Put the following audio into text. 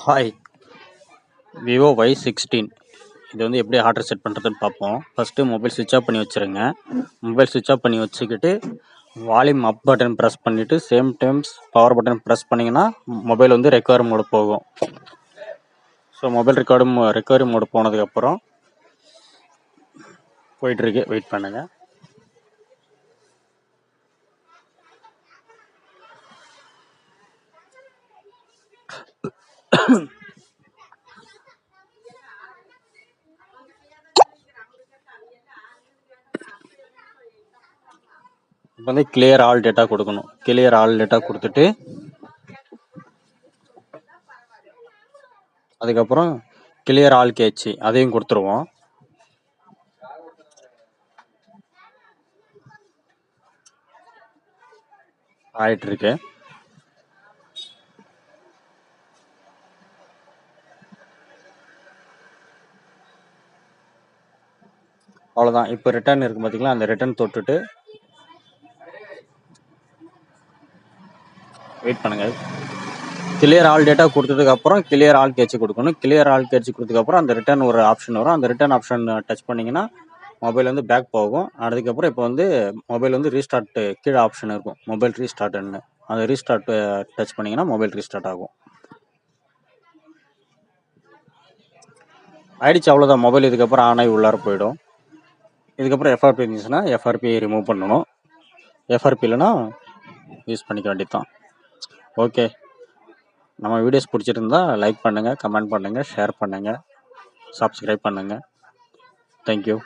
Hi, Vivo Y16 இது வந்து எப்படி ஹார்ட் செட் பண்ணுறதுன்னு பார்ப்போம். ஃபஸ்ட்டு மொபைல் ஸ்விட்ச் ஆஃப் பண்ணி வச்சுருங்க. மொபைல் ஸ்விட்ச் ஆஃப் பண்ணி வச்சுக்கிட்டு வால்யூம் அப் பட்டன் ப்ரெஸ் பண்ணிவிட்டு same times power button press பண்ணிங்கன்னா மொபைல் வந்து ரெக்கவரி மோடு போகும். ஸோ மொபைல் ரெக்கவரி மோடு போனதுக்கப்புறம் போயிட்டுருக்கு, வெயிட் பண்ணுங்கள். இப்போ வந்து கிளியர் ஆல் டேட்டா கொடுக்கணும். கிளியர் ஆல் டேட்டா கொடுத்துட்டு அதுக்கப்புறம் கிளியர் ஆல் கேட்சி அதையும் கொடுத்துருவோம். ஆயிட்டுருக்கு. அவ்வளோதான். இப்போ ரிட்டர்ன் இருக்குது பார்த்தீங்களா, அந்த ரிட்டர்ன் தொட்டுட்டு வெயிட் பண்ணுங்கள். கிளியர் ஆல் டேட்டா கொடுத்ததுக்கப்புறம் கிளியர் ஆல் கேட்சி கொடுக்கணும். கிளியர் ஆல் கேட்சி கொடுத்ததுக்கப்புறம் அந்த ரிட்டர்ன் ஒரு ஆப்ஷன் வரும். அந்த ரிட்டர்ன் ஆப்ஷன் டச் பண்ணிங்கன்னா மொபைல் வந்து பேக் போகும். அதுக்கப்புறம் இப்போ வந்து மொபைல் வந்து ரீஸ்டார்ட் கீழே ஆப்ஷன் இருக்கும், மொபைல் ரீஸ்டார்ட்னு. அந்த ரீஸ்டார்ட் டச் பண்ணிங்கன்னா மொபைல் ரீஸ்டார்ட் ஆகும். ஆயிடுச்சு, அவ்வளோதான். மொபைல் இதுக்கப்புறம் ஆன் ஆகி உள்ளார போயிடும். இதுக்கப்புறம் எஃப்ஆர்பி இருந்துச்சுன்னா எஃப்ஆர்பி ரிமூவ் பண்ணணும். எஃப்ஆர்பி இல்லைன்னா யூஸ் பண்ணிக்க வேண்டியது தான். ஓகே, நம்ம வீடியோஸ் பிடிச்சிருந்தா லைக் பண்ணுங்கள், கமெண்ட் பண்ணுங்கள், ஷேர் பண்ணுங்கள், சப்ஸ்கிரைப் பண்ணுங்கள். தேங்க்யூ.